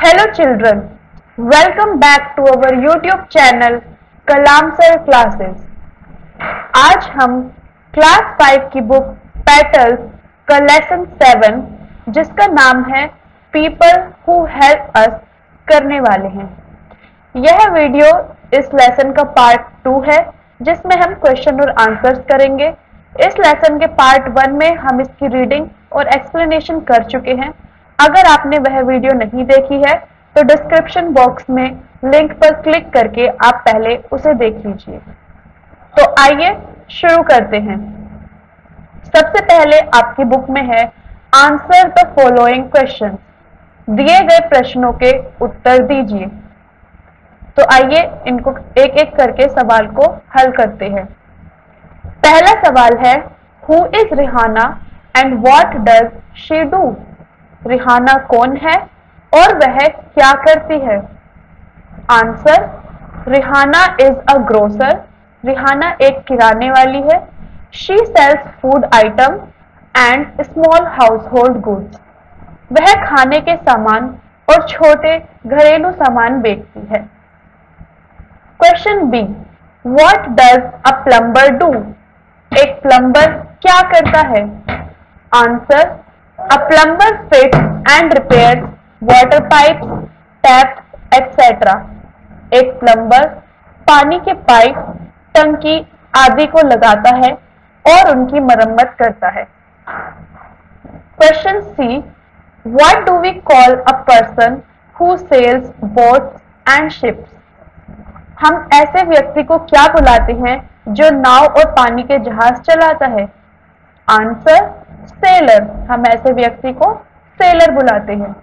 Hello children, welcome back to our YouTube channel Kalam sir classes. आज हम class 5 की book petals का lesson 7 जिसका नाम है पीपल हु हेल्प अस करने वाले हैं। यह वीडियो इस लेसन का पार्ट 2 है जिसमें हम क्वेश्चन और आंसर्स करेंगे। इस लेसन के पार्ट 1 में हम इसकी रीडिंग और एक्सप्लेनेशन कर चुके हैं। अगर आपने वह वीडियो नहीं देखी है तो डिस्क्रिप्शन बॉक्स में लिंक पर क्लिक करके आप पहले उसे देख लीजिए। तो आइए शुरू करते हैं। सबसे पहले आपकी बुक में है आंसर द फॉलोइंग क्वेश्चन, दिए गए प्रश्नों के उत्तर दीजिए। तो आइए इनको एक एक करके सवाल को हल करते हैं। पहला सवाल है who is Rihanna and what does she do. Rihanna कौन है और वह क्या करती है। Answer, Rihanna is a grocer. रिहाना एक किराने वाली है। She sells food item and small household goods. वह खाने के सामान और छोटे घरेलू सामान बेचती है। Question B, what does a plumber do. एक प्लम्बर क्या करता है। Answer, a plumber fits and repairs water pipes, taps, etc. एक प्लम्बर पानी के पाइप, टंकी आदि को लगाता है और उनकी मरम्मत करता है। Question C, what do we call a person who sails boats and ships? हम ऐसे व्यक्ति को क्या बुलाते हैं जो नाव और पानी के जहाज चलाता है। Answer, sailor. हम ऐसे व्यक्ति को सेलर बुलाते हैं।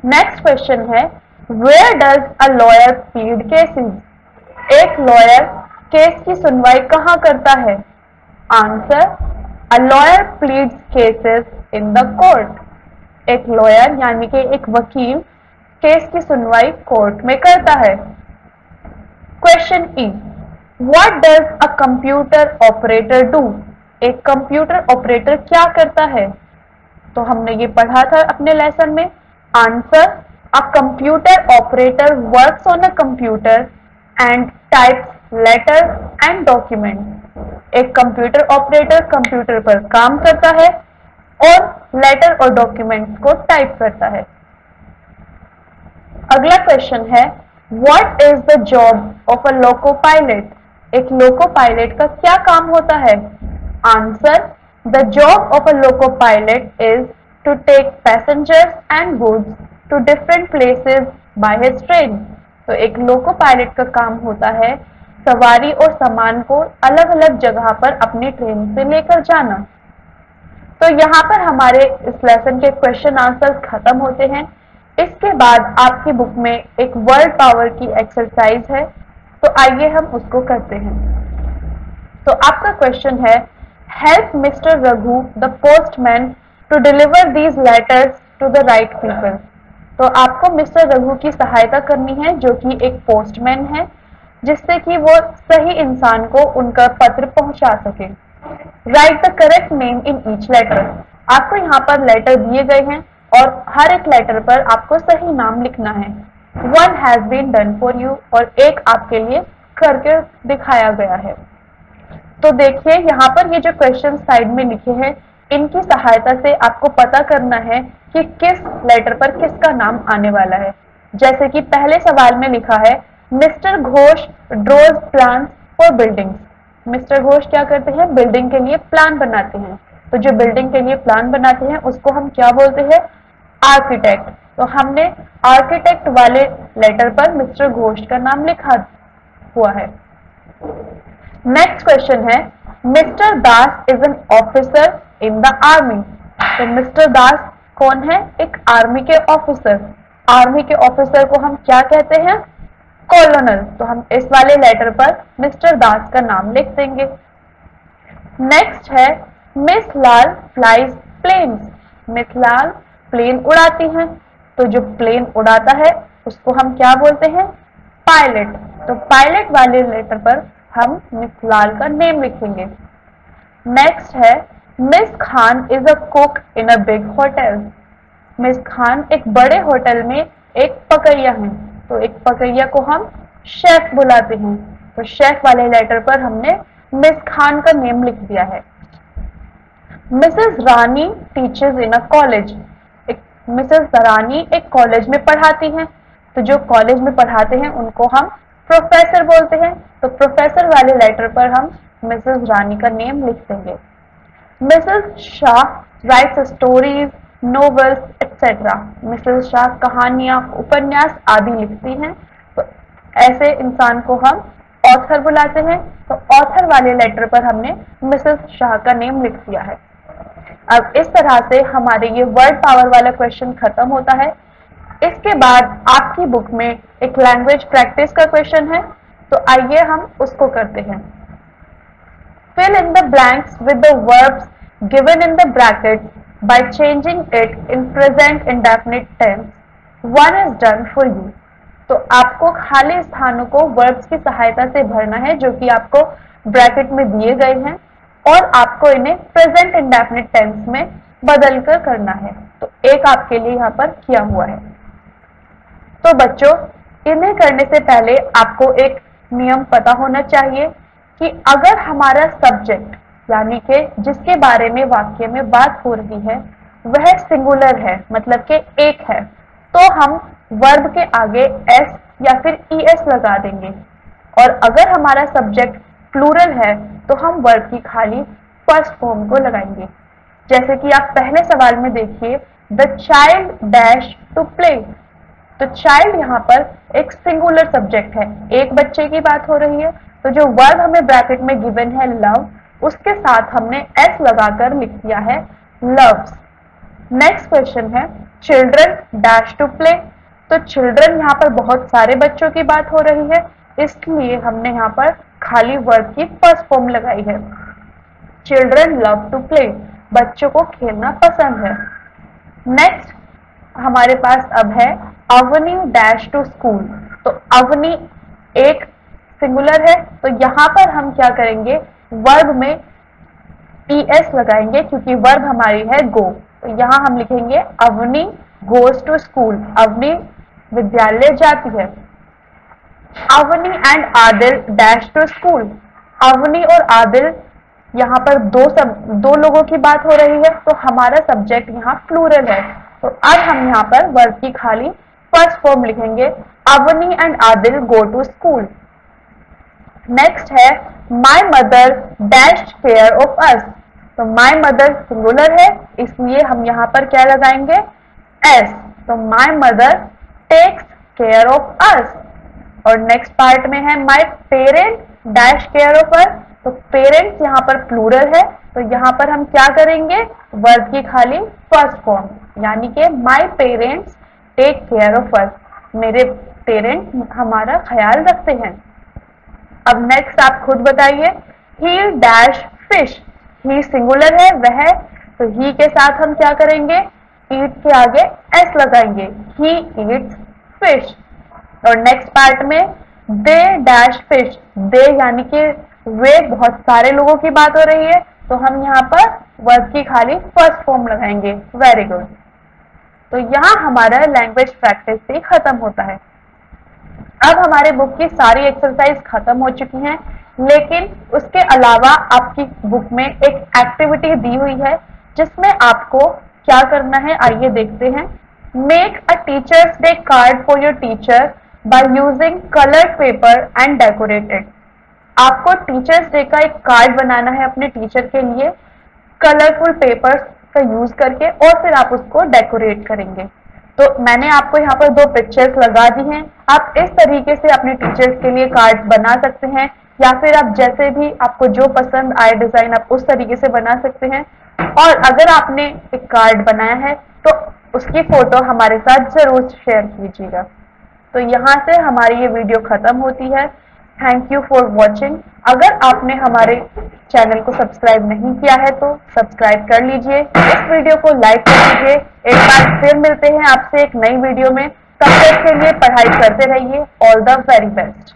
नेक्स्ट क्वेश्चन है where does a lawyer plead cases. एक लॉयर केस की सुनवाई कहाँ करता है। Answer, a lawyer pleads cases in the court. एक लॉयर यानी कि एक वकील केस की सुनवाई कोर्ट में करता है। Question E, what does a computer operator do. एक कंप्यूटर ऑपरेटर क्या करता है। तो हमने ये पढ़ा था अपने लेसन में। Answer, a computer operator works on a computer and types letter and document. एक कंप्यूटर ऑपरेटर कंप्यूटर पर काम करता है और लेटर और डॉक्यूमेंट्स को टाइप करता है। अगला क्वेश्चन है what is the job of a loco pilot. एक लोको पायलट का क्या काम होता है। Answer, the job of a loco pilot is to take passengers and goods to different places by his train. तो एक लोको पायलट का काम होता है सवारी और सामान को अलग अलग जगह पर अपनी ट्रेन से लेकर जाना। तो यहाँ पर हमारे इस लेसन के क्वेश्चन आंसर खत्म होते हैं। इसके बाद आपकी बुक में एक वर्ड पावर की एक्सरसाइज है, तो आइए हम उसको करते हैं। तो आपका क्वेश्चन है Help Mr. Raghu, the postman, to deliver these letters to the right people. तो आपको मिस्टर रघु की सहायता करनी है जो कि एक पोस्टमैन है, जिससे कि वो सही इंसान को उनका पत्र पहुंचा सके। Write the correct name in each letter. आपको यहाँ पर लेटर दिए गए हैं और हर एक लेटर पर आपको सही नाम लिखना है। One has been done for you और एक आपके लिए करके दिखाया गया है। तो देखिए यहाँ पर ये जो क्वेश्चन साइड में लिखे हैं इनकी सहायता से आपको पता करना है कि किस लेटर पर किसका नाम आने वाला है। जैसे कि पहले सवाल में लिखा है Mr Ghosh draws plan for buildings. Mr Ghosh क्या करते हैं, बिल्डिंग के लिए प्लान बनाते हैं। तो जो बिल्डिंग के लिए प्लान बनाते हैं उसको हम क्या बोलते हैं, आर्किटेक्ट। तो हमने आर्किटेक्ट वाले लेटर पर मिस्टर घोष का नाम लिखा हुआ है। नेक्स्ट क्वेश्चन है mister Das is an officer in the army. तो मिस्टर दास कौन है, एक आर्मी के ऑफिसर। आर्मी के ऑफिसर को हम क्या कहते हैं, कॉलोनल। तो हम इस वाले लेटर पर मिस्टर दास का नाम लिख देंगे। नेक्स्ट है मिस लाल फ्लाइज प्लेन्स। मिस लाल प्लेन उड़ाती हैं। तो जो प्लेन उड़ाता है उसको हम क्या बोलते हैं, पायलट। तो पायलट वाले लेटर पर हम मिस लाल का नेम लिखेंगे। नेक्स्ट है miss Khan is a cook in a big hotel. Miss Khan एक बड़े होटल में एक पकैया हैं, तो एक पकैया को हम शेफ बुलाते हैं। तो शेफ वाले लेटर पर हमने मिस खान का नेम लिख दिया है। Mrs Rani teachers in a college, Mrs Rani एक कॉलेज में पढ़ाती हैं, तो जो कॉलेज में पढ़ाते हैं उनको हम प्रोफेसर बोलते हैं। तो प्रोफेसर वाले लेटर पर हम मिसेस रानी का नेम लिख देंगे। Mrs Shah rights stories, novels etcetera, Mrs Shah कहानियां, उपन्यास आदि लिखती हैं, तो ऐसे इंसान को हम ऑथर बुलाते हैं। तो ऑथर वाले लेटर पर हमने मिसेस शाह का नेम लिख दिया है। अब इस तरह से हमारे ये वर्ड पावर वाला क्वेश्चन खत्म होता है। इसके बाद आपकी बुक में एक लैंग्वेज प्रैक्टिस का क्वेश्चन है, तो आइए हम उसको करते हैं। Fill in the blanks with the verbs given in the brackets by changing it in present indefinite tense. One is done for you. तो आपको खाली स्थानों को verbs की सहायता से भरना है जो कि आपको ब्रैकेट में दिए गए हैं, और आपको इन्हें प्रेजेंट इंडेफिनिट टेंस में बदल कर करना है। तो एक आपके लिए यहाँ पर किया हुआ है। तो बच्चों, इन्हें करने से पहले आपको एक नियम पता होना चाहिए कि अगर हमारा सब्जेक्ट यानी कि जिसके बारे में वाक्य में बात हो रही है वह सिंगुलर है, मतलब कि एक है, तो हम वर्ब के आगे एस या फिर ईएस लगा देंगे। और अगर हमारा सब्जेक्ट प्लूरल है तो हम वर्ब की खाली फर्स्ट फॉर्म को लगाएंगे। जैसे कि आप पहले सवाल में देखिए, the child dash to play, तो चाइल्ड यहाँ पर एक सिंगुलर सब्जेक्ट है, एक बच्चे की बात हो रही है, तो जो वर्ब हमें ब्रैकेट में गिवन है लव, उसके साथ हमने एस लगाकर लिख दिया है लव्स। नेक्स्ट क्वेश्चन है चिल्ड्रन डैश टू प्ले, तो चिल्ड्रन यहाँ पर बहुत सारे बच्चों की बात हो रही है, इसलिए हमने यहाँ पर खाली वर्ब की फर्स्ट फॉर्म लगाई है। चिल्ड्रन लव टू प्ले, बच्चों को खेलना पसंद है। नेक्स्ट हमारे पास अब है अवनी डैश टू स्कूल, तो अवनी एक सिंगुलर है, तो यहाँ पर हम क्या करेंगे, वर्ब में ईएस लगाएंगे क्योंकि वर्ब हमारी है गो, तो यहाँ हम लिखेंगे Avni goes to school, Avni विद्यालय जाती है। Avni and Adil dash to school, Avni और आदिल यहाँ पर दो लोगों की बात हो रही है, तो हमारा सब्जेक्ट यहाँ प्लूरल है, तो अब हम यहाँ पर वर्ब की खाली फर्स्ट फॉर्म लिखेंगे Avani and Adil go to school. Next है my mother dash care of us, तो माई मदर सिंगुलर है इसलिए हम यहाँ पर क्या लगाएंगे एस, तो my mother takes care of us. और नेक्स्ट पार्ट में है my parent dash care of us, तो पेरेंट्स यहाँ पर प्लूरल है, तो यहाँ पर हम क्या करेंगे वर्ब की खाली फर्स्ट फॉर्म, यानी कि my parents take care of us, मेरे पेरेंट्स हमारा ख्याल रखते हैं। अब नेक्स्ट आप खुद बताइए, ही डैश फिश, ही सिंगुलर है वह, तो ही के साथ हम क्या करेंगे ईट के आगे एस लगाएंगे, ही ईट्स फिश। और नेक्स्ट पार्ट में दे डैश फिश, दे यानी कि वे बहुत सारे लोगों की बात हो रही है, तो हम यहाँ पर वर्ब की खाली फर्स्ट फॉर्म लगाएंगे। Very good. तो यहाँ हमारा लैंग्वेज प्रैक्टिस भी खत्म होता है। अब हमारे बुक की सारी एक्सरसाइज खत्म हो चुकी हैं, लेकिन उसके अलावा आपकी बुक में एक एक्टिविटी दी हुई है जिसमें आपको क्या करना है, आइए देखते हैं। Make a teachers day card for your teacher by using coloured paper and decorate it. आपको टीचर्स डे का एक कार्ड बनाना है अपने टीचर के लिए कलरफुल पेपर्स का यूज करके, और फिर आप उसको डेकोरेट करेंगे। तो मैंने आपको यहाँ पर दो पिक्चर्स लगा दी हैं, आप इस तरीके से अपने टीचर्स के लिए कार्ड बना सकते हैं, या फिर आप जैसे भी आपको जो पसंद आए डिजाइन आप उस तरीके से बना सकते हैं। और अगर आपने एक कार्ड बनाया है तो उसकी फोटो हमारे साथ जरूर शेयर कीजिएगा। तो यहाँ से हमारी ये वीडियो खत्म होती है। Thank you for watching. अगर आपने हमारे चैनल को सब्सक्राइब नहीं किया है तो सब्सक्राइब कर लीजिए, इस वीडियो को लाइक कर लीजिए। एक बार फिर मिलते हैं आपसे एक नई वीडियो में, तब तक के लिए पढ़ाई करते रहिए। All the very best.